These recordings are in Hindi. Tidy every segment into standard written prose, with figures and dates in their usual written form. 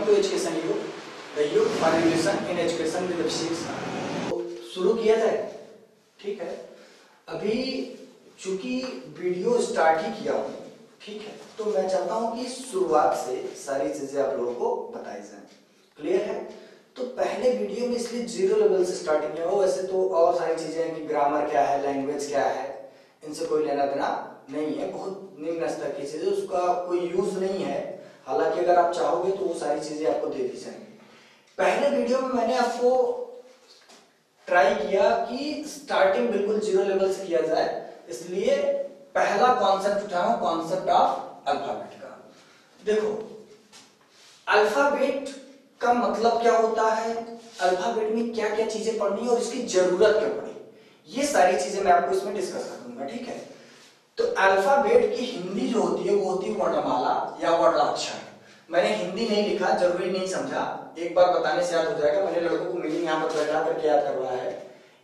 Welcome to education you, the you for education in education with physics. शुरू किया जाए, ठीक है। अभी चूंकि वीडियो स्टार्ट ही किया हूँ, ठीक है, तो मैं चाहता हूँ कि शुरुआत से सारी चीजें आप लोगों को बताई जाए। क्लियर है? तो पहले वीडियो में इसलिए जीरो लेवल से स्टार्टिंग किया हो, वैसे तो और सारी चीजें हैं कि ग्रामर क्या है, लैंग्वेज क्या है, इनसे कोई लेना देना नहीं है। बहुत निम्न स्तर की चीजें, उसका कोई यूज नहीं है। हालांकि अगर आप चाहोगे तो वो सारी चीजें आपको दे दी जाएंगी। पहले वीडियो में मैंने आपको ट्राई किया कि स्टार्टिंग बिल्कुल जीरो लेवल से किया जाए, इसलिए पहला कॉन्सेप्ट उठाऊं, कॉन्सेप्ट ऑफ अल्फाबेट का। देखो, अल्फाबेट का मतलब क्या होता है, अल्फाबेट में क्या क्या चीजें पढ़नी है और इसकी जरूरत क्या पड़ी, ये सारी चीजें मैं आपको इसमें डिस्कस करूंगा, ठीक है। तो अल्फाबेट की हिंदी जो होती है वो होती है वर्णमाला या वर्णाक्षर। मैंने हिंदी नहीं लिखा, जरूरी नहीं समझा, एक बार बताने से याद हो जाएगा। मैंने लड़कों को मीनिंग यहाँ पर बैठा करके याद करवाया है,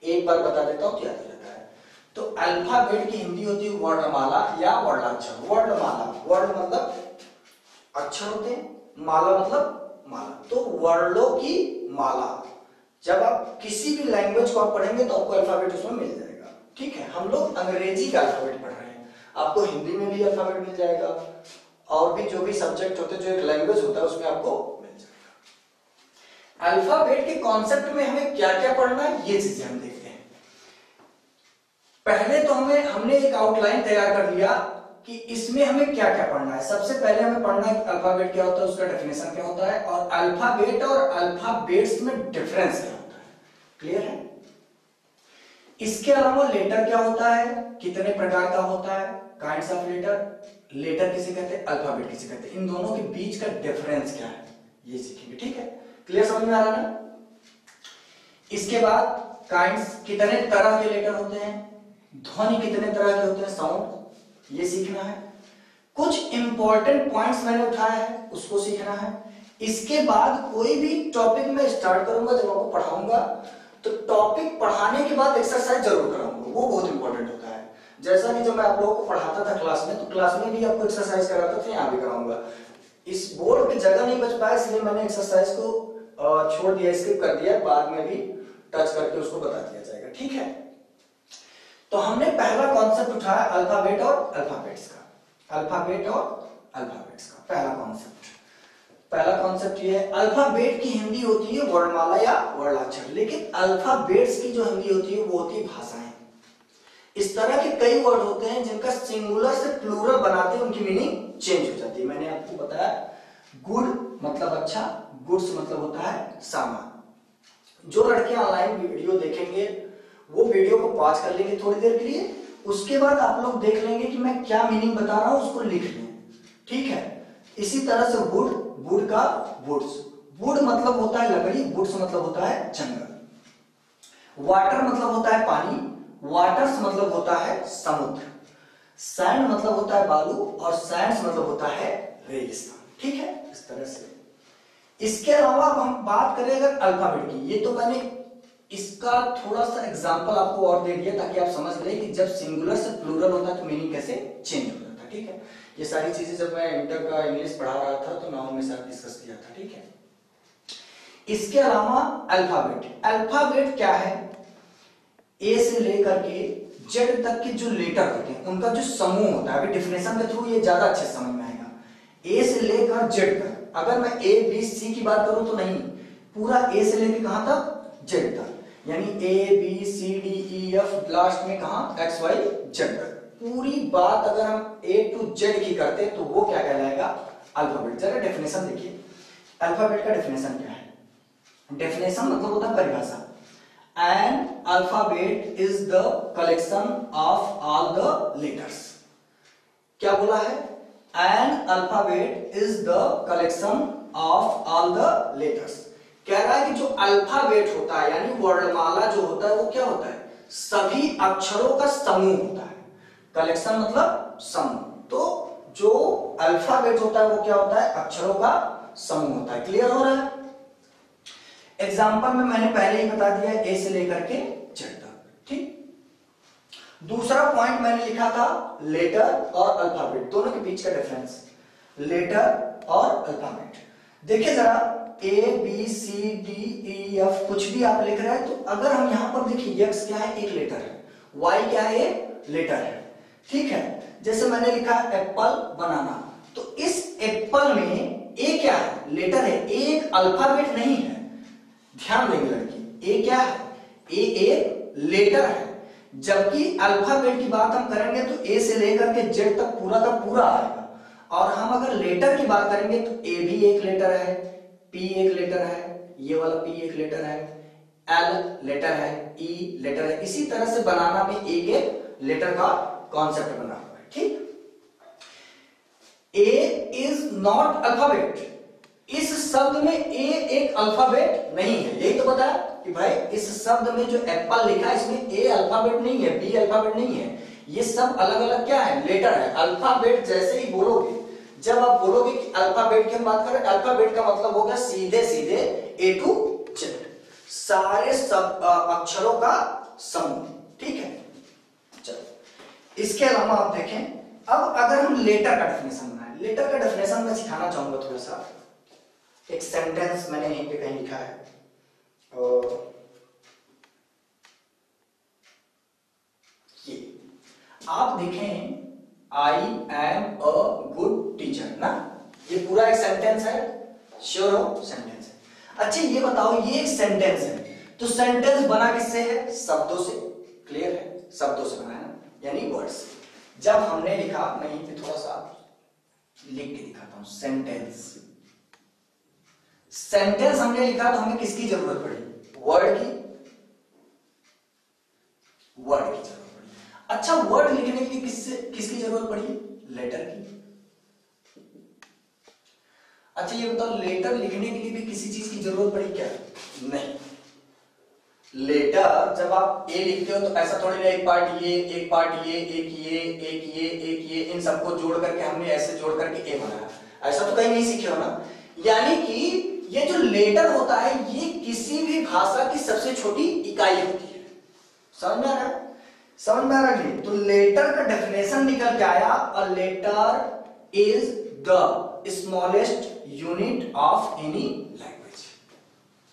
एक बार बता देता हूँ, याद हो जाता है। तो अल्फाबेट की हिंदी होती है वर्णमाला या वर्णाक्षर। वर्णमाला, वर्ण मतलब अक्षर होते हैं, माला मतलब माला, तो वर्णों की माला। जब आप किसी भी लैंग्वेज को आप पढ़ेंगे तो आपको अल्फाबेट उसमें मिल जाएगा, ठीक है। हम लोग अंग्रेजी का अल्फाबेट पढ़ रहे हैं, आपको हिंदी में भी अल्फाबेट मिल जाएगा, और भी जो भी सब्जेक्ट होते हैं, जो एक लैंग्वेज होता है उसमें आपको मिल जाएगा। अल्फाबेट के कॉन्सेप्ट में हमें क्या क्या पढ़ना है, ये चीजें हम देखते हैं। पहले तो हमने एक आउटलाइन तैयार कर लिया कि इसमें हमें क्या क्या पढ़ना है। सबसे पहले हमें पढ़ना है अल्फाबेट क्या होता है, उसका डेफिनेशन क्या होता है, और अल्फाबेट और अल्फाबेट्स में डिफरेंस क्या होता है। क्लियर है? इसके अलावा लेटर क्या होता है, कितने प्रकार का होता है, काइंड्स ऑफ लेटर, लेटर किसे कहते हैं, अल्फाबेट किसे कहते हैं, इन दोनों के बीच का डिफरेंस क्या है, ये सीखेंगे, ठीक है। क्लियर, समझ में आ रहा है? इसके बाद काइंड्स, कितने तरह के लेटर होते हैं, ध्वनि कितने तरह के होते हैं, साउंड, ये सीखना है। कुछ इंपॉर्टेंट पॉइंट्स मैंने उठाए हैं, उसको सीखना है। इसके बाद कोई भी टॉपिक में स्टार्ट करूंगा, जब आपको पढ़ाऊंगा तो टॉपिक पढ़ाने के बाद एक्सरसाइज जरूर कराऊंगा, वो बहुत इंपॉर्टेंट होता है। जैसा कि जब मैं आप लोगों को पढ़ाता था क्लास में, तो क्लास में भी आपको एक्सरसाइज कराता था, यहाँ भी कराऊंगा। इस बोर्ड पे जगह नहीं बच पाया, इसलिए मैंने एक्सरसाइज को छोड़ दिया, स्किप कर दिया, बाद में भी टच करके उसको बता दिया जाएगा, ठीक है। तो हमने पहला कॉन्सेप्ट उठाया अल्फाबेट और अल्फाबेट्स का। अल्फाबेट और अल्फाबेट्स का पहला कॉन्सेप्ट ये है, अल्फाबेट की हिंदी होती है वर्णमाला या वर्णाक्षर, लेकिन अल्फाबेट्स की जो हिंदी होती है वो होती है भाषाएं। इस तरह के कई वर्ड होते हैं जिनका सिंगुलर से प्लूरल बनाते हैं, उनकी मीनिंग चेंज हो जाती है। मैंने आपको बताया, गुड मतलब अच्छा, गुड्स मतलब होता है सामान। जो लड़के ऑनलाइन वीडियो देखेंगे वो वीडियो को पॉज कर लेंगे थोड़ी देर के लिए, उसके बाद आप लोग देख लेंगे कि मैं क्या मीनिंग बता रहा हूं, उसको लिख लें, ठीक है। इसी तरह से वुड, वुड का वुड्स, वुड मतलब होता है लकड़ी, वुड्स मतलब होता है जंगल। वाटर मतलब होता है पानी, वाटर्स मतलब होता है समुद्र। सैंड मतलब होता है बालू, और सैंड्स मतलब होता है रेगिस्तान, ठीक है, इस तरह से। इसके अलावा हम बात करें अगर अल्फाबेट की, ये तो मैंने इसका थोड़ा सा एग्जांपल आपको और दे दिया ताकि आप समझ लें कि जब सिंगुलर से प्लूरल होता है तो मीनिंग कैसे चेंज हो जाता है, ठीक है। ये सारी चीजें जब मैं इंटर का इंग्लिश पढ़ा रहा था तो नाउ में साथ डिस्कस किया था, ठीक है। इसके अलावा अल्फाबेट, अल्फाबेट क्या है, ए से लेकर के जेड तक के जो लेटर होते हैं उनका जो समूह होता है। अभी डिफिनेशन के थ्रू ये ज्यादा अच्छे समझ में आएगा। ए से लेकर जेड तक, अगर मैं ए बी सी की बात करूं तो नहीं, पूरा ए से लेकर कहां तक, जेड तक, यानी A B C D E F, last में कहा एक्स वाई जेड तक। पूरी बात अगर हम ए टू जेड की करते तो वो क्या कहलाएगा, अल्फाबेट। जरा डेफिनेशन देखिए, अल्फाबेट का डेफिनेशन क्या है। डेफिनेशन मतलब होता है परिभाषा। An alphabet is the collection of all the letters. क्या बोला है, an alphabet is the collection of all the letters. कह रहा है कि जो अल्फाबेट होता है यानी वर्णमाला जो होता है वो क्या होता है, सभी अक्षरों का समूह होता है। कलेक्शन मतलब समूह, तो जो अल्फाबेट होता है वो क्या होता है, अक्षरों का समूह होता है। क्लियर हो रहा है? एग्जाम्पल में मैंने पहले ही बता दिया, ए से लेकर के जेड तक, ठीक। दूसरा पॉइंट मैंने लिखा था लेटर और अल्फाबेट दोनों के बीच का डिफरेंस, लेटर और अल्फाबेट। देखिए जरा ABCDEF कुछ भी आप लिख रहे हैं, तो अगर हम यहां पर देखिए x क्या है, एक लेटर है, y क्या है, लेटर है, ठीक है। जैसे मैंने लिखा एप्पल बनाना, तो इस एप्पल में ए क्या है, लेटर है, ए एक अल्फाबेट नहीं है। ध्यान देंगे लड़की, ए क्या है, ए एक लेटर है। जबकि अल्फाबेट की बात हम करेंगे तो ए से लेकर के जेड तक पूरा का पूरा आएगा। और हम अगर लेटर की बात करेंगे तो ए भी एक लेटर है, पी एक लेटर है, ये वाला पी एक लेटर है, एल लेटर है, ई लेटर है। इसी तरह से बनाना में एक एक लेटर का कॉन्सेप्ट बना हुआ है, ठीक। ए इज नॉट अल्फाबेट, इस शब्द में ए एक अल्फाबेट नहीं है। यही तो बताया कि भाई इस शब्द में जो एप्पल लिखा है इसमें ए अल्फाबेट नहीं है, बी अल्फाबेट नहीं है, ये सब अलग अलग क्या है, लेटर है। अल्फाबेट जैसे ही बोलोगे, जब आप बोलोगे कि अल्फाबेट की हम बात करें, अल्फाबेट का मतलब हो गया सीधे सीधे ए टू जेड, सारे सब अक्षरों का समूह, ठीक है। चलो इसके अलावा आप देखें, अब अगर हम लेटर का डेफिनेशन बनाएं, लेटर का डेफिनेशन मैं सिखाना चाहूंगा थोड़ा सा। एक सेंटेंस मैंने यहीं पे कहीं लिखा है, ये आप देखें, I am a good teacher ना, ये पूरा एक सेंटेंस है, श्योर हो सेंटेंस है। अच्छा ये बताओ, ये एक सेंटेंस है, तो सेंटेंस बना किससे है, शब्दों से, क्लियर है, शब्दों से बना है ना, यानी वर्ड्स। जब हमने लिखा, मैं यहीं पे थोड़ा सा लिख के दिखाता हूं, सेंटेंस, सेंटेंस हमने लिखा तो हमें किसकी जरूरत पड़ी, वर्ड की, वर्ड की जरूरत पड़ी। अच्छा वर्ड लिखने के लिए किसकी जरूरत पड़ी, लेटर की। अच्छा ये बताओ, लेटर लिखने के लिए भी किसी चीज की जरूरत पड़ी क्या, नहीं। लेटर जब आप ए लिखते हो तो ऐसा थोड़ी ना एक पार्ट ये, एक पार्ट ये, एक ये, एक ये, एक ये, इन सबको जोड़ करके हमने ऐसे जोड़ करके ए बनाया, ऐसा तो कहीं नहीं सीखे हो ना। यानी कि ये जो लेटर होता है ये किसी भी भाषा की सबसे छोटी इकाई होती है। समझ में आ रहा है, समझ में आ रहा है। तो लेटर का डेफिनेशन निकल के आया, a letter is the smallest unit of any language.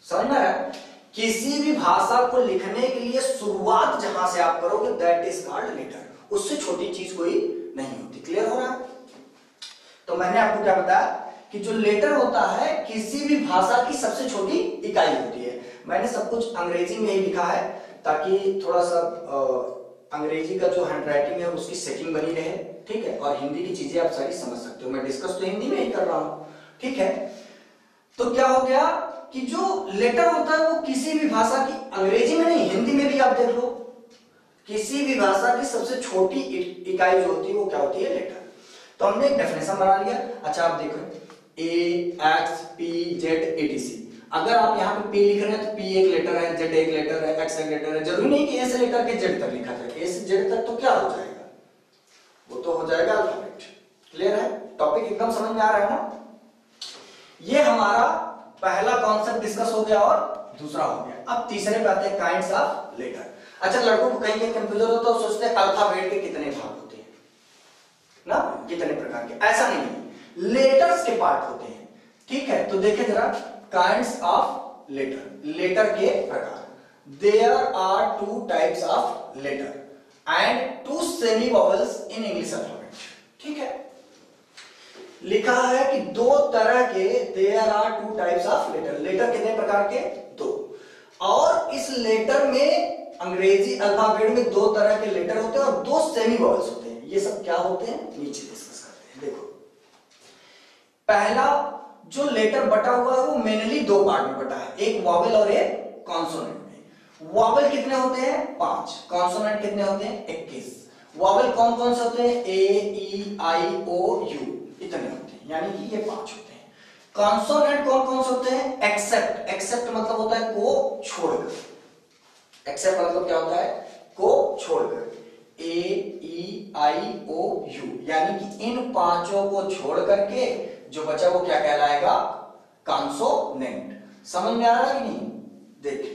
समझ में आ रहा है, किसी भी भाषा को लिखने के लिए शुरुआत जहां से आप करोगे दैट इज कॉल्ड लेटर, उससे छोटी चीज कोई नहीं होती। क्लियर हो रहा है। तो मैंने आपको क्या बताया कि जो लेटर होता है किसी भी भाषा की सबसे छोटी इकाई होती है। मैंने सब कुछ अंग्रेजी में ही लिखा है ताकि थोड़ा सा अंग्रेजी का जो हैंडराइटिंग है उसकी सेटिंग बनी रहे, ठीक है, और हिंदी की चीजें आप सारी समझ सकते हो। मैं डिस्कस तो हिंदी में ही कर रहा हूं, ठीक है। तो क्या हो गया कि जो लेटर होता है वो किसी भी भाषा की, अंग्रेजी में नहीं हिंदी में भी आप देख लो, किसी भी भाषा की सबसे छोटी इकाई जो होती है वो क्या होती है, लेटर। तो हमने एक डेफिनेशन बना लिया। अच्छा आप देखो, ए एक्स पी जेड एटीसी, अगर आप यहाँ पे पी लिख रहे हैं तो पी एक लेटर है, जेड एक लेटर है, एक्स एक लेटर है। जरूरी नहीं कि ए से लेकर के जेड तक लिखा जाए, ए से जेड तक तो क्या हो जाएगा, वो तो हो जाएगा अल्फाबेट। क्लियर है, टॉपिक एकदम समझ में आ रहा है ना। ये हमारा पहला कॉन्सेप्ट डिस्कस हो गया और दूसरा हो गया। अब तीसरे पे आते हैं, काइंड्स ऑफ लेटर। अच्छा लड़कों को कहीं कंफ्यूजन होता है, सोचते हैं अल्फाबेट के कितने भाग होते हैं ना, कितने प्रकार के। ऐसा नहीं है, लेटर्स के पार्ट होते हैं, ठीक है। तो देखें जरा, काइंड्स ऑफ लेटर, लेटर के प्रकार। There are two types of letter and two semi vowels in English alphabet, ठीक है। लिखा है कि दो तरह के, there are two types of letter, letter कितने प्रकार के, दो। और इस लेटर में अंग्रेजी अल्फाबेट में दो तरह के लेटर होते हैं और दो सेमी वॉवल्स होते हैं। ये सब क्या होते हैं, नीचे डिस्कस करते हैं। देखो पहला जो लेटर बटा हुआ है वो मेनली दो पार्ट में बटा है, एक वॉवेल और एक कॉन्सोनेंट में। वॉवेल कितने होते हैं, 5। कॉन्सोनेंट कितने होते हैं, 21। वॉवेल कौन कौन से होते हैं, ए ई आई ओ यू, इतने होते हैं, यानी कि ये 5 होते हैं। कॉन्सोनेंट कौन कौन से होते हैं, एक्सेप्ट, एक्सेप्ट मतलब होता है को छोड़कर, एक्सेप्ट मतलब क्या होता है, को छोड़कर, ए ई आई ओ यू, यानी कि इन पांचों को छोड़ करके जो बचा वो क्या कहलाएगा, कॉन्सोनेंट। समझ में आ रहा है कि नहीं, देखिए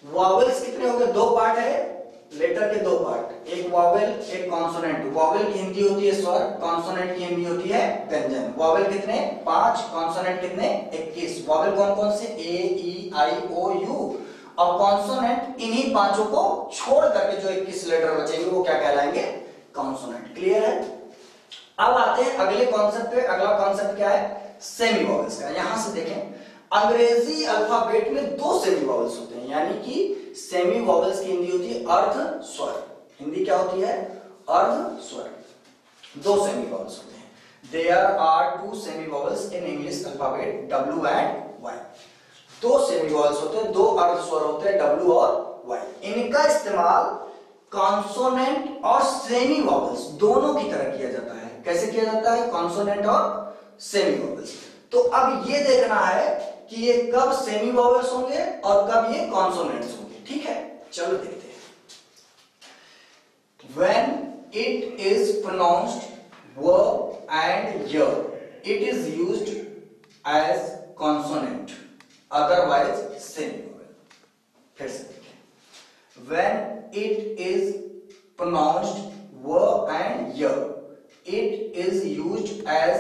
वॉवेल्स कितने हो गए, दो पार्ट है लेटर के दो पार्ट, एक वॉवेल एक कॉन्सोनेंट। वॉवेल की हिंदी होती है स्वर, कॉन्सोनेंट की हिंदी होती है व्यंजन। वॉवेल कितने? 5, कॉन्सोनेंट कितने? 21। वॉवेल कौन कौन से? ए, ई, आई, ओ, यू। और कॉन्सोनेंट इन्हीं पांचों को छोड़ करके जो 21 लेटर बचेंगे वो क्या कहलाएंगे? कॉन्सोनेंट। क्लियर है? अब आते हैं अगले कॉन्सेप्ट पे। अगला कॉन्सेप्ट क्या है? सेमी वॉवेल्स का। यहां से देखें, अंग्रेजी अल्फाबेट में 2 सेमी वॉवेल्स होते हैं, यानी कि सेमी वॉवेल्स की हिंदी होती है अर्ध स्वर। हिंदी क्या होती है? अर्ध स्वर। 2 सेमी वॉवेल्स होते हैं। There are 2 semi vowels in English alphabet, W and Y। 2 semi vowels होते हैं, 2 अर्ध स्वर होते हैं, W और Y। इनका इस्तेमाल कॉन्सोनेंट और सेमी वॉवेल्स दोनों की तरह किया जाता है। कैसे किया जाता है? कॉन्सोनेंट और सेमी वॉवेल्स। तो अब ये देखना है कि ये कब सेमी वॉवेल्स होंगे और कब ये कॉन्सोनेंट्स होंगे। ठीक है, चलो देखते हैं। When it is pronounced w and y, it is used as consonant, otherwise semi vowel। फिर से देखें, when it is pronounced w and y, it is used as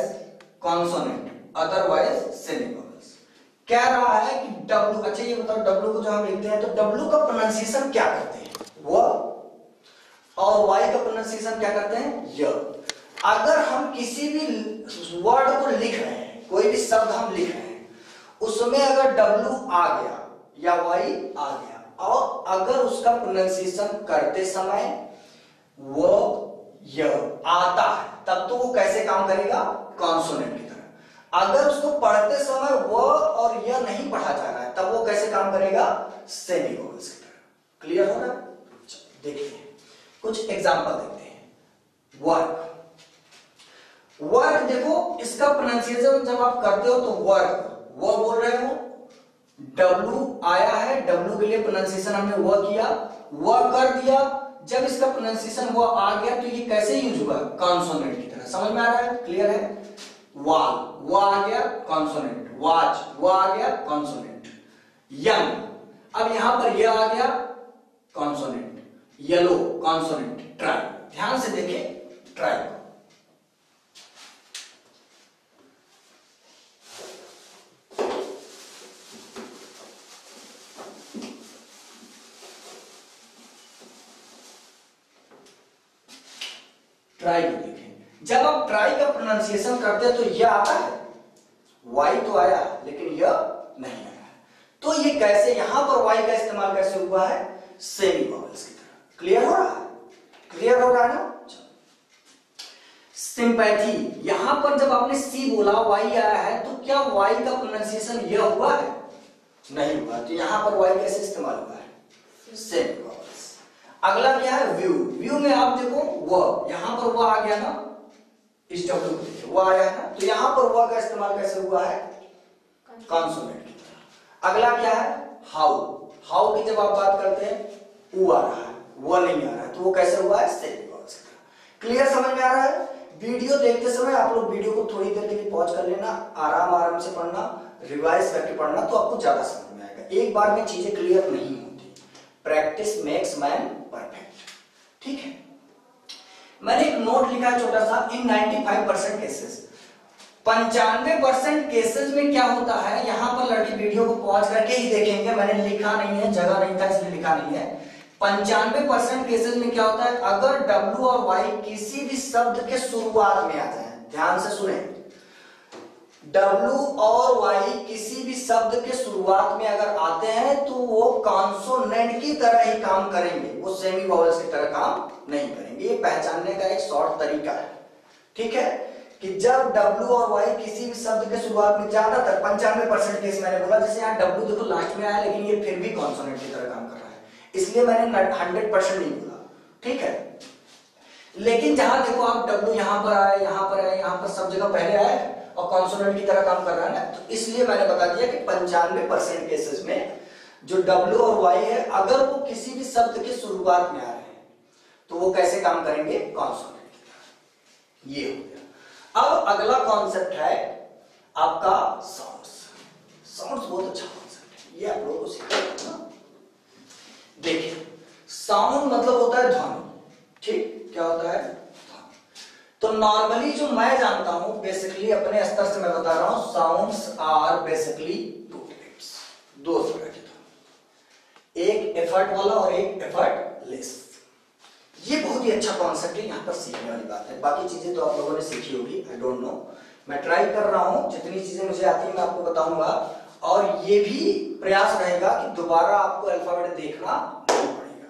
consonant, otherwise semi vowels। कह रहा है कि W, अच्छा ये बताओ W को जो हम लिखते हैं तो W का प्रोनाउंसिएशन क्या करते हैं? वो। और Y का प्रोनाउंसिएशन क्या करते हैं? य। अगर हम किसी भी वर्ड को लिख रहे हैं, कोई भी शब्द हम लिख रहे हैं, उसमें अगर W आ गया या Y आ गया और अगर उसका प्रोनाउंसिएशन करते समय वो य आता है, तब तो वो कैसे काम करेगा? कॉन्सोनेंट की तरह। अगर उसको पढ़ते समय वो और यह नहीं पढ़ा जा रहा है, तब वो कैसे काम करेगा? सेमी वॉवेल्स की तरह। क्लियर हो रहा है? देखते हैं, कुछ एग्जांपल देखते हैं। वर्क। वर्क देखो, इसका प्रोनाउंसिएशन जब आप करते हो तो वर्क, वो बोल रहे हो, W आया है, W के लिए प्रोनाउंसिएशन हमने वो किया, वो कर दिया। जब इसका प्रोनाउंसिएशन वो आ गया तो ये कैसे यूज हुआ? कॉन्सोनेंट की तरह। समझ में आ रहा है? क्लियर है? वाल, वो आ गया कॉन्सोनेंट। वॉच, वो आ गया कॉन्सोनेंट। यंग, अब यहां पर यह आ गया कॉन्सोनेंट। Yellow consonant. ट्राई, ध्यान से देखें ट्राई। ट्राई को देखें, जब आप ट्राई का प्रोनाउंसिएशन करते हैं तो यह आता है, वाई तो आया लेकिन यह नहीं आया। तो ये कैसे, यहां पर वाई का इस्तेमाल कैसे हुआ है? सेमी वॉवेल्स की तरह। क्लियर हो रहा है? क्लियर हो रहा है ना? सिंपैथी, यहां पर जब आपने सी बोला, वाई आया है, तो क्या वाई का प्रोनाउंसिएशन यह हुआ है? नहीं हुआ। तो यहां पर वाई कैसे इस्तेमाल हुआ है? Semi vowels. अगला क्या है? व्यू। व्यू में आप देखो वो, यहां पर वो आ गया ना, इस W को देखिए, वो आया ना, तो यहां पर वो का इस्तेमाल कैसे हुआ है? कॉन्सोनेंट की तरह। अगला क्या है? हाउ। हाउ की जब आप बात करते हैं, ऊ आ रहा है, वो नहीं आ रहा है, तो वो कैसे हुआ है? सेमी वॉवेल्स की तरह। क्लियर, समझ में आ रहा है? वीडियो देखते समय आप लोग वीडियो को थोड़ी देर के लिए पॉज कर लेना, आराम आराम से पढ़ना, रिवाइज करके पढ़ना, तो आपको ज्यादा समझ में आएगा। एक बार में चीजें क्लियर नहीं होती। Practice makes man perfect. ठीक है, मैंने एक नोट लिखा है छोटा सा, इन 95% केसेस, 95% केसेस में क्या होता है, यहां पर लड़की वीडियो को पॉज करके ही देखेंगे, मैंने लिखा नहीं है, जगह नहीं था इसलिए लिखा नहीं है। 95% केसेस में क्या होता है, अगर W और Y किसी भी शब्द के शुरुआत में आ जाए, ध्यान से सुने, W और Y किसी भी शब्द के शुरुआत में अगर आते हैं तो वो कॉन्सोनेंट की तरह ही काम करेंगे, वो सेमी वॉवेल्स की तरह काम नहीं करेंगे। ये पहचानने का एक शॉर्ट तरीका है। ठीक है, कि जब W और Y किसी भी शब्द के शुरुआत में, ज्यादातर 95% केस मैंने बोला, जैसे यहाँ W देखो लास्ट में आया लेकिन ये फिर भी कॉन्सोनेंट की तरह काम कर रहा है, इसलिए मैंने 100% नहीं बोला। ठीक है, लेकिन जहां देखो आप W यहां पर आए, यहां पर आए, यहां पर सब जगह पहले आए और कॉन्सोनेंट की तरह काम कर रहा है ना, तो इसलिए मैंने बता दिया कि 95% केसेस में जो W और Y है, अगर वो किसी भी शब्द के शुरुआत में आ रहे हैं तो वो कैसे काम करेंगे? कॉन्सोनेंट की तरह। ये हो गया। अब अगला कॉन्सेप्ट है आपका साउंड्स। साउंड्स बहुत अच्छा कॉन्सेप्ट है, ये आप लोगों को सीखना। देखिए, साउंड मतलब होता है ध्वनि, ठीक, क्या होता है ध्वनि। तो नॉर्मली जो मैं जानता हूं, बेसिकली अपने स्तर से मैं बता रहा हूं, sounds are basically two types, दो तरह के ध्वनि, एक एफर्ट वाला और एक एफर्टलेस। ये बहुत ही अच्छा कॉन्सेप्ट है, यहाँ पर सीखने वाली बात है। बाकी चीजें तो आप लोगों ने सीखी होगी, आई डोंट नो, मैं ट्राई कर रहा हूं, जितनी चीजें मुझे आती है मैं आपको बताऊंगा। और ये भी प्रयास रहेगा कि दोबारा आपको अल्फाबेट देखना नहीं पड़ेगा,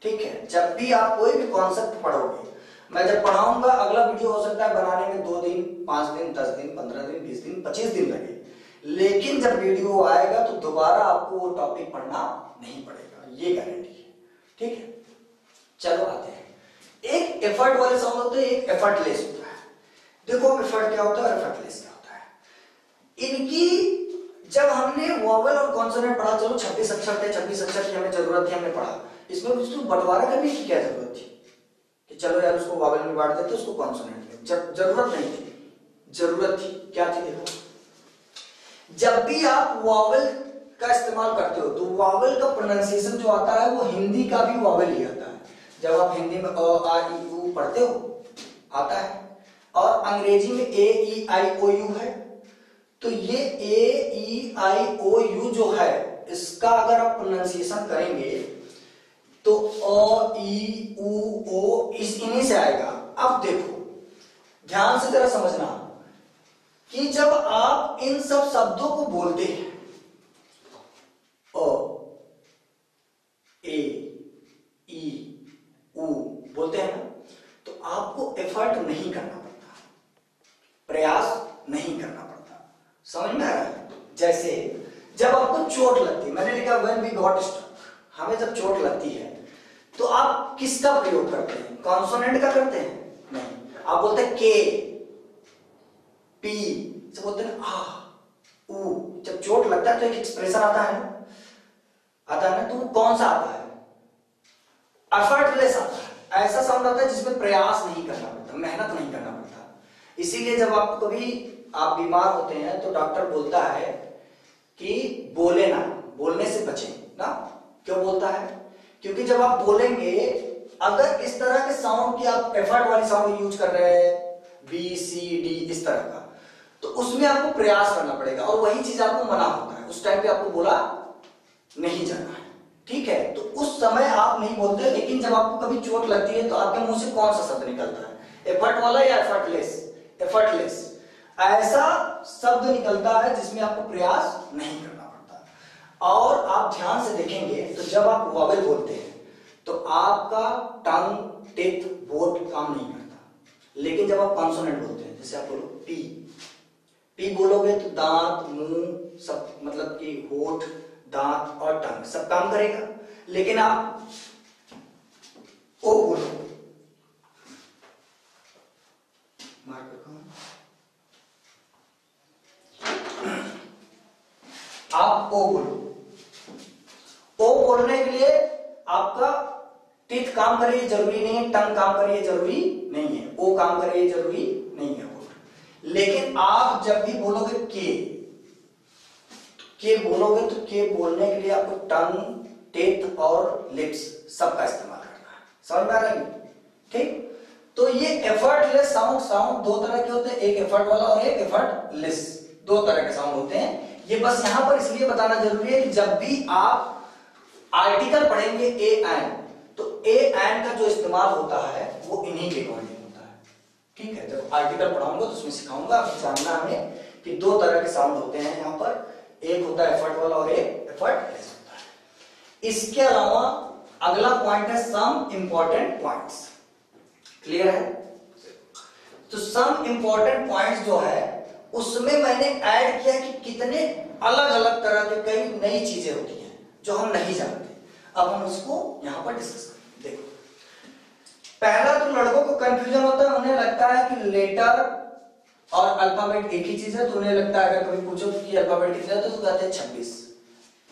ठीक है। जब भी आप कोई भी कॉन्सेप्ट पढ़ोगे, मैं जब पढ़ाऊंगा, अगला वीडियो हो सकता है बनाने में 2 दिन, 5 दिन, 10 दिन, 15 दिन, 20 दिन, 25 दिन लगे, लेकिन जब वीडियो आएगा तो दोबारा आपको वो टॉपिक पढ़ना नहीं पड़ेगा, ये गारंटी है, ठीक है। चलो आते हैं, एक एफर्ट वाले साउंड होते हैं, एक एफर्टलेस होता है। देखो एफर्ट क्या होता है और एफर्टलेस क्या होता है। इनकी जब हमने वोवेल और कॉन्सोनेंट पढ़ा, चलो 26 अक्षर थे, 26 अक्षर की हमें जरूरत थी, हमने पढ़ा, इसमें उसको बंटवारा करने की क्या जरूरत थी कि चलो यार उसको वोवेल में बांट देते, उसको कॉन्सोनेंट में, जरूरत नहीं थी, जरूरत थी क्या थी, देखो जब भी आप वोवेल का इस्तेमाल करते हो तो वोवेल का प्रोनाउंसिएशन जो आता है वो हिंदी का भी वोवेल ही आता है। जब आप हिंदी में अ आ ई उ पढ़ते हो आता है, और अंग्रेजी में ए ई आई ओ यू है, तो ये ए ई आई ओ यू जो है, इसका अगर आप प्रोनाउंसिएशन करेंगे तो अ ई उ ओ इन्हीं से आएगा। अब देखो ध्यान से जरा समझना कि जब आप इन सब शब्दों को बोलते हैं, अ ए ई उ बोलते हैं ना, तो आपको एफर्ट नहीं करना पड़ता, प्रयास नहीं करना पड़ता, समझ में आ रहा है। जैसे जब आपको चोट लगती है, मैंने लिखा व्हेन वी गॉट स्ट्रक, हमें जब चोट लगती है तो आप किसका प्रयोग करते हैं, कॉन्सोनेंट का करते हैं, नहीं, आप बोलते हैं के पी से बोलते हैं आ उ। जब चोट लगता है तो एक एक्सप्रेशन आता है ना, तो वो कौन सा आता है, एफर्टलेस आता है, ऐसा साउंड आता है जिसमें प्रयास नहीं करना पड़ता, मेहनत नहीं करना पड़ता। इसीलिए जब आप कभी आप बीमार होते हैं तो डॉक्टर बोलता है कि बोले ना, बोलने से बचें ना। क्यों बोलता है, क्योंकि जब आप बोलेंगे, अगर इस तरह के साउंड की आप एफर्ट वाली साउंड यूज कर रहे हैं, बी सी डी इस तरह का, तो उसमें आपको प्रयास करना पड़ेगा, और वही चीज आपको मना होता है, उस टाइम पे आपको बोला नहीं जाना है, ठीक है। तो उस समय आप नहीं बोलते, लेकिन जब आपको कभी चोट लगती है तो आपके मुंह से कौन सा शब्द निकलता है, एफर्ट वाला या एफर्टलेस, एफर्टलेस, ऐसा शब्द निकलता है जिसमें आपको प्रयास नहीं करना पड़ता। और आप ध्यान से देखेंगे तो जब आप वोवेल बोलते हैं तो आपका टंग, टिथ, बोट काम नहीं करता, लेकिन जब आप कॉन्सोनेंट बोलते हैं, जैसे आप बोलो पी, पी बोलोगे तो दांत, मुंह सब, मतलब कि होठ, दांत और टंग सब काम करेगा। लेकिन आप ओ बोलो, आप ओ बोलो, ओ बोलने के लिए आपका टीथ काम करे ये जरूरी नहीं है, टंग काम करे ये जरूरी नहीं है, ओ काम करे ये जरूरी नहीं है। लेकिन आप जब भी बोलोगे के बोलोगे तो के बोलने के लिए आपको टंग, टीथ और लिप्स सबका इस्तेमाल करना है, समझ में आ रहा है, ठीक। तो ये एफर्टलेस साउंड दो तरह के होते हैं, एक एफर्ट वाला और एक एफर्टलेस, दो तरह के साउंड होते हैं। ये बस यहां पर इसलिए बताना जरूरी है कि जब भी आप आर्टिकल पढ़ेंगे ए एंड, तो ए एंड का जो इस्तेमाल होता है वो इन्हीं के अकॉर्डिंग होता है, ठीक है। जब आर्टिकल पढ़ाऊंगा तो उसमें सिखाऊंगा, जानना हमें कि दो तरह के साउंड होते हैं यहाँ पर, एक होता है एफर्ट वाला और एक एफर्टलेस होता है। इसके अलावा अगला पॉइंट है सम इंपॉर्टेंट पॉइंट्स, क्लियर है। तो सम इंपॉर्टेंट पॉइंट्स जो है उसमें मैंने ऐड किया कि कितने अलग अलग तरह के कई नई चीजें होती हैं जो हम नहीं जानते। अब हम उसको यहां पर डिस्कस करें। देखो, पहला तो लड़कों को कंफ्यूजन होता है, उन्हें लगता है कि लेटर और अल्फाबेट एक ही चीज है, तो उन्हें लगता है अगर कभी पूछो कि अल्फाबेट कितने होते हैं तो कहते हैं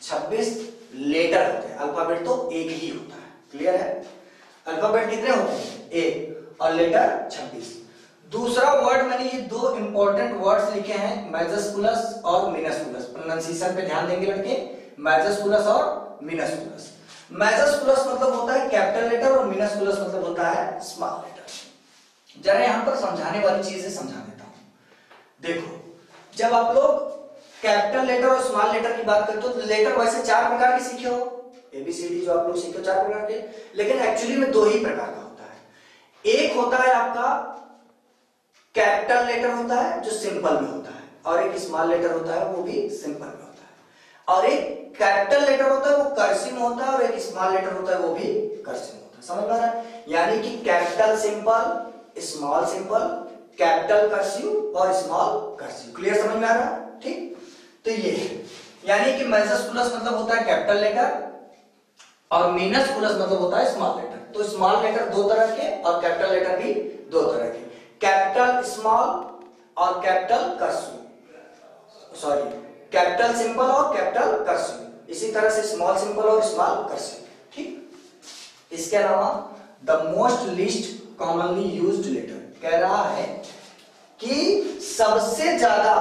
26 लेटर होते हैं, अल्फाबेट तो एक ही होता है, क्लियर है। अल्फाबेट कितने होते हैं, एक, और लेटर 26। दूसरा वर्ड मैंने ये दो इंपॉर्टेंट वर्ड्स लिखे हैं, मेजस्कुलस और मिनस्कुलस। प्रोनाउंसिएशन पे ध्यान देंगे लड़के, मेजस्कुलस और मिनस्कुलस। मेजस्कुलस मतलब होता है कैपिटल लेटर और मिनस्कुलस मतलब होता है स्मॉल लेटर। जरा यहां पर समझाने वाली चीजें समझा देता हूं। देखो जब आप लोग कैपिटल लेटर और स्मॉल लेटर की बात करते हो तो लेटर वैसे 4 प्रकार के सीखे हो, ABCD जो आप लोग सीखे 4 प्रकार के, लेकिन एक्चुअली में 2 ही प्रकार का होता है। एक होता है आपका कैपिटल लेटर होता है जो सिंपल में होता है, और एक स्मॉल लेटर होता है वो भी सिंपल में होता है, और एक कैपिटल लेटर होता है वो कर्सिव में होता है, और एक स्मॉल लेटर होता है वो भी कर्सिव में होता है। समझ में आ रहा है? यानी कि capital simple, small simple, capital cursive और स्मॉल कर्सिव। क्लियर? समझ में आ रहा है? ठीक। तो ये यानी कि मेजस्कुलस मतलब होता है कैपिटल लेटर और मिनस्कुलस मतलब होता है स्मॉल लेटर। तो स्मॉल लेटर 2 तरह के और कैपिटल लेटर भी 2 तरह के, कैपिटल स्मॉल और capital cursive, sorry capital simple और कैपिटल कर्सिव। इसी तरह से स्मॉल सिंपल और स्मॉल कर्सिव। ठीक। इसके अलावा the most least commonly used letter कह रहा है कि सबसे ज्यादा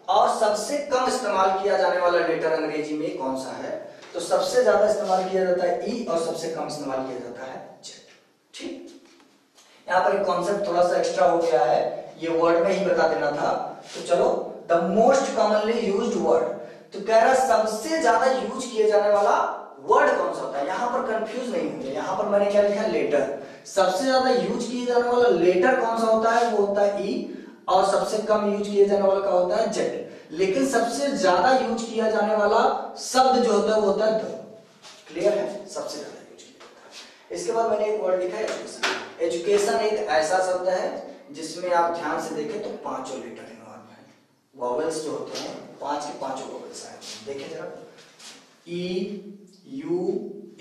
और सबसे कम इस्तेमाल किया जाने वाला लेटर अंग्रेजी में कौन सा है? तो सबसे ज्यादा इस्तेमाल किया जाता है ई और सबसे कम इस्तेमाल किया जाता है जेड। ठीक। यहां पर एक कॉन्सेप्ट थोड़ा सा एक्स्ट्रा हो गया है, ये वर्ड में ही बता देना था। तो चलो the most commonly used word, तो कह रहा सबसे ज्यादा यूज किए जाने वाला वर्ड कौन सा होता है? यहां पर कंफ्यूज नहीं होंगे, यहां पर मैंने क्या लिखा? लेटर। सबसे ज्यादा यूज किए जाने वाला लेटर कौन सा होता है? वो होता है ई, और सबसे कम यूज किए जाने वाला क्या होता है? जेड। लेकिन सबसे ज्यादा यूज किया जाने वाला शब्द जो होता है वो होता है द। क्लियर है? सबसे ज्यादा यूज किया जाता है। इसके बाद मैंने एक वर्ड लिखा है एजुकेशन। एजुकेशन एक ऐसा शब्द है जिसमें आप ध्यान से देखें तो 5 लेटर इन्वॉल्व है। वॉवेल्स जो होते हैं 5 के 5 वॉवेल्स आए हैं। देखें जरा, E U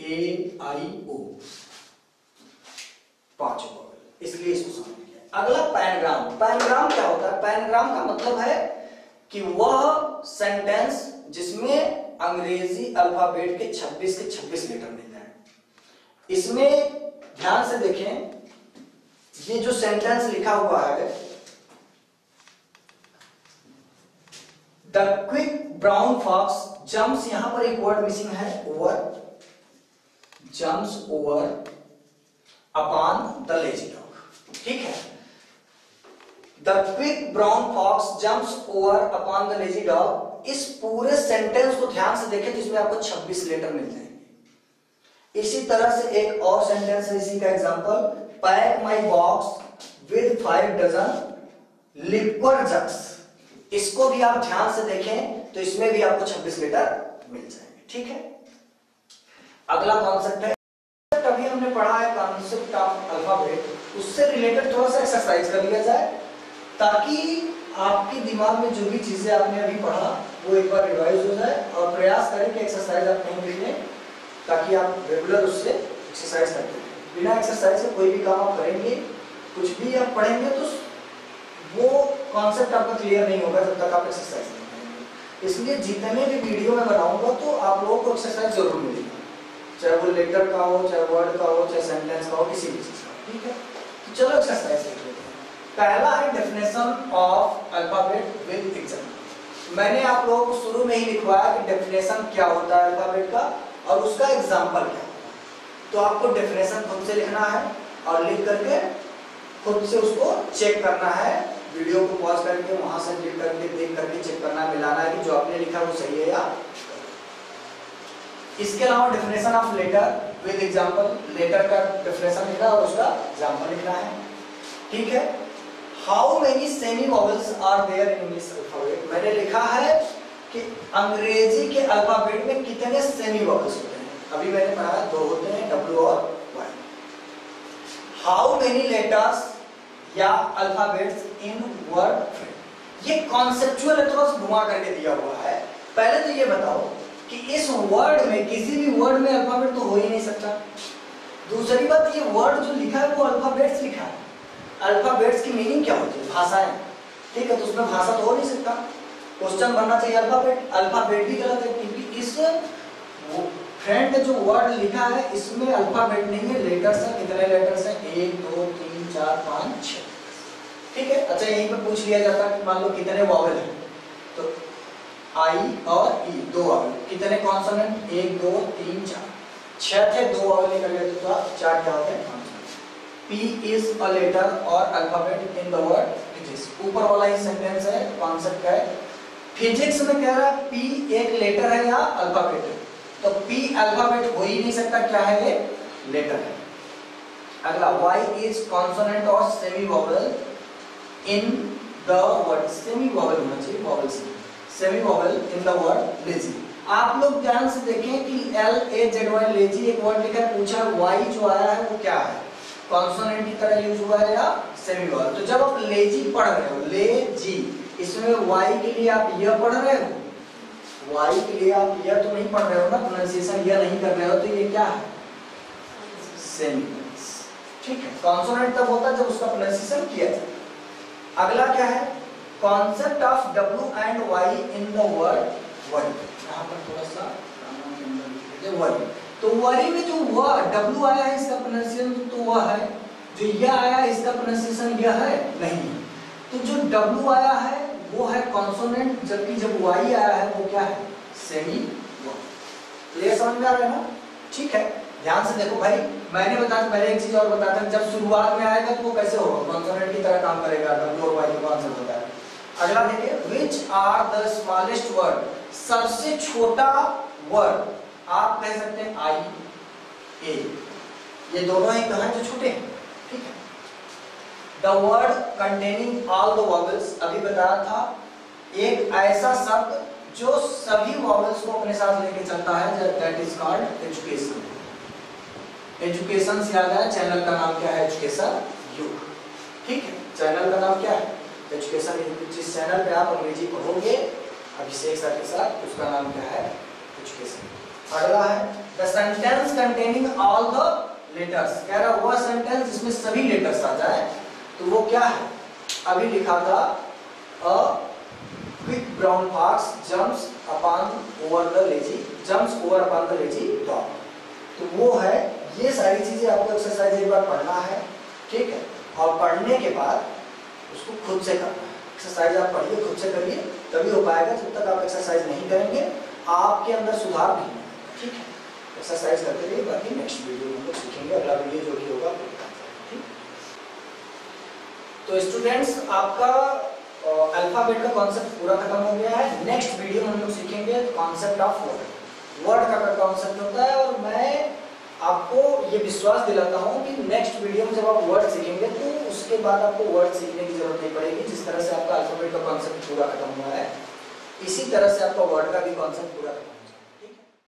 A I O, 5 vowel, इसलिए इसको समझ लिया। अगला पैनग्राम। पैनग्राम क्या होता है? पैनग्राम का मतलब है कि वह सेंटेंस जिसमें अंग्रेजी अल्फाबेट के 26 के 26 लेटर मिल जाए। इसमें ध्यान से देखें, ये जो सेंटेंस लिखा हुआ है, the quick brown fox jumps, यहां पर एक वर्ड मिसिंग है, over, jumps over upon the lazy dog. ठीक है? The quick brown fox jumps over upon the lazy dog, इस पूरे सेंटेंस को ध्यान से देखें तो इसमें आपको 26 लेटर मिल जाएंगे। इसी तरह से एक और सेंटेंस है इसी का example, pack my box with 5 dozen liquor jugs. इसको भी आप ध्यान से देखें तो इसमें भी आपको 26 लेटर मिल जाएंगे। ठीक है? अगला कॉन्सेप्ट है, अभी हमने पढ़ा है कॉन्सेप्ट ऑफ अल्फाबेट, उससे रिलेटेड थोड़ा सा एक्सरसाइज कर लिया जाए ताकि आपके दिमाग में जो भी चीजें आपने अभी पढ़ा वो एक बार रिवाइज हो जाए, और प्रयास करें कि एक्सरसाइज आप नहीं लिख लें ताकि आप रेगुलर उससे एक्सरसाइज करते हैं। बिना एक्सरसाइज के कोई भी काम आप करेंगे, कुछ भी आप पढ़ेंगे तो वो कॉन्सेप्ट आपका क्लियर नहीं होगा जब तक आप एक्सरसाइज नहीं करेंगे। इसलिए जितने भी वीडियो में बनाऊंगा तो आप लोगों को एक्सरसाइज जरूर मिलेगा, चाहे वो लेटर का हो, चाहे वर्ड का हो, चाहे सेंटेंस का हो, किसी भी चीज का। ठीक है? तो चलो एक्सरसाइज देख लेते हैं। पहला है definition of alphabet with example. मैंने आप लोगों को शुरू में ही लिखवाया कि डेफिनेशन क्या होता है अल्फाबेट का और उसका एग्जांपल क्या होता है। तो आपको डेफिनेशन खुद से लिखना है और लिख करके खुद से उसको चेक करना है, वीडियो को पॉज करके वहां से क्लिक करके देख करके चेक करना, मिलाना है कि जो आपने लिखा वो सही है या। इसके अलावा definition of letter with example, letter का डेफिनेशन लिखना और उसका एग्जांपल लिखना है। ठीक है? How many semi vowels are there in English alphabet, मैंने लिखा है कि अंग्रेजी के अल्फाबेट में कितने सेमी वॉवेल्स होते हैं। अभी मैंने पढ़ा 2 होते हैं, W और Y। हाउ मेनी लेटर्स या अल्फाबेट्स इन वर्ड फ्रेम, ये कॉन्सेप्चुअल है, थोड़ा सा घुमा करके दिया हुआ है। पहले तो ये बताओ कि इस वर्ड में, किसी भी वर्ड में अल्फाबेट तो हो ही नहीं सकता। दूसरी बात, ये वर्ड जो लिखा है वो अल्फाबेट्स लिखा है। अल्फाबेट्स की मीनिंग क्या होती है? भाषाएं। ठीक है? तो उसमें भाषा तो हो नहीं सकता, क्वेश्चन बनना चाहिए अल्फाबेट। अल्फाबेट भी गलत है क्योंकि इस फ्रेंड जो वर्ड लिखा है इसमें अल्फाबेट नहीं है, लेटर्स है। कितने लेटर्स हैं? 1 2 3 4 5 6। ठीक है? अच्छा, यहीं पे पूछ लिया जाता है कि मान लो कितने वॉवेल हैं, तो आई और ई 2 वॉवेल। कितने कॉन्सोनेंट? 1 2 3 4। 6 थे, 2 और निकल गए तो 4 क्या होते हैं? P is a letter or alphabet in the word physics। ऊपर वाला ही सेंटेंस है, कॉन्सेप्ट क्या है? फिजिक्स में कह रहा है P एक लेटर है या अल्फाबेट है, तो P अल्फाबेट हो ही नहीं सकता, क्या है ये? लेटर है। अगला, Y is consonant or semi vowel in the word। Semi vowel होना चाहिए, वॉवल से semi vowel in the word lazy. आप लोग ध्यान से देखें कि LAZY लेजी एक वर्ड लिखा है, पूछा Y जो आया है वो क्या है? कॉन्सोनेंट की तरह यूज हुआ है या सेमी वॉवल? तो जब आप लेजी पढ़ रहे हो, लेजी, इसमें Y के लिए आप यह पढ़ रहे हो, Y के लिए आप यह तो नहीं पढ़ रहे हो ना, प्रोनाउंसिएशन यह नहीं कर रहे हो, तो ये क्या है? Semi vowel. ठीक है, कॉन्सोनेंट तब होता है जब उसका प्रोनाउंसिएशन किया जाए। अगला क्या है? Concept of W and Y in the word worry. यहाँ पर थोड़ा सा वरी, तो वरी में जो W आया है इसका प्रोनाउंसिएशन तो वह है, जो यह आया है इसका प्रोनाउंसिएशन यह है नहीं। तो जो W आया है वो है कॉन्सोनेंट, जबकि जब Y आया है वो क्या है? Semi vowel. क्लियर समझ में आ रहा है ना? ठीक है, ध्यान से देखो भाई, मैंने बताया पहले एक चीज और बताता हूं, जब शुरुआत में आएगा तो वो कैसे होगा? कॉन्सोनेंट की तरह काम करेगा, W और Y का कॉन्सेप्ट होता है। अगला देखिए, which are the smallest word, सबसे छोटा वर्ड आप कह सकते हैं I, A, ये दोनों ही कहां जो छोटे हैं, ठीक है। The word containing all the vowels, अभी बताया था, एक ऐसा शब्द जो सभी वॉवल्स को अपने साथ लेके चलता है, that is called education। Education से याद आया, चैनल का नाम क्या है? एजुकेशन युग। ठीक है, चैनल का नाम क्या है? एजुकेशन युग। जिस चैनल पे आप अंग्रेजी पढ़ोगे अभिषेक सर के साथ, उसका नाम क्या है? एजुकेशन। अगला है the sentence containing all the letters. कह रहा वह सेंटेंस जिसमें सभी लेटर्स आ जाए, तो वो क्या है? अभी लिखा था a quick brown fox jumps upon over the lazy, jumps over upon the lazy dog. तो वो है, ये सारी चीजें आपको एक्सरसाइज एक बार पढ़ना है, ठीक है, और पढ़ने के बाद उसको खुद से करना है। एक्सरसाइज आप पढ़िए, खुद से करिए, तभी हो पाएगा। जब तक आप एक्सरसाइज नहीं करेंगे आपके अंदर सुधार नहीं होगा, ठीक है। एक्सरसाइज करते रहिए, बाकी नेक्स्ट वीडियो में हम लोग सीखेंगे, अगला वीडियो जो भी होगा। ठीक, तो स्टूडेंट्स आपका अल्फाबेट का कॉन्सेप्ट पूरा खत्म हो गया है। नेक्स्ट वीडियो में हम लोग सीखेंगे कॉन्सेप्ट ऑफ वर्ड। वर्ड का कॉन्सेप्ट होता है, और मैं आपको ये विश्वास दिलाता हूँ कि नेक्स्ट वीडियो में जब आप वर्ड सीखेंगे तो उसके बाद आपको वर्ड सीखने की जरूरत नहीं पड़ेगी। जिस तरह से आपका अल्फाबेट का कॉन्सेप्ट पूरा खत्म हुआ है, इसी तरह से आपका वर्ड का भी कॉन्सेप्ट पूरा खत्म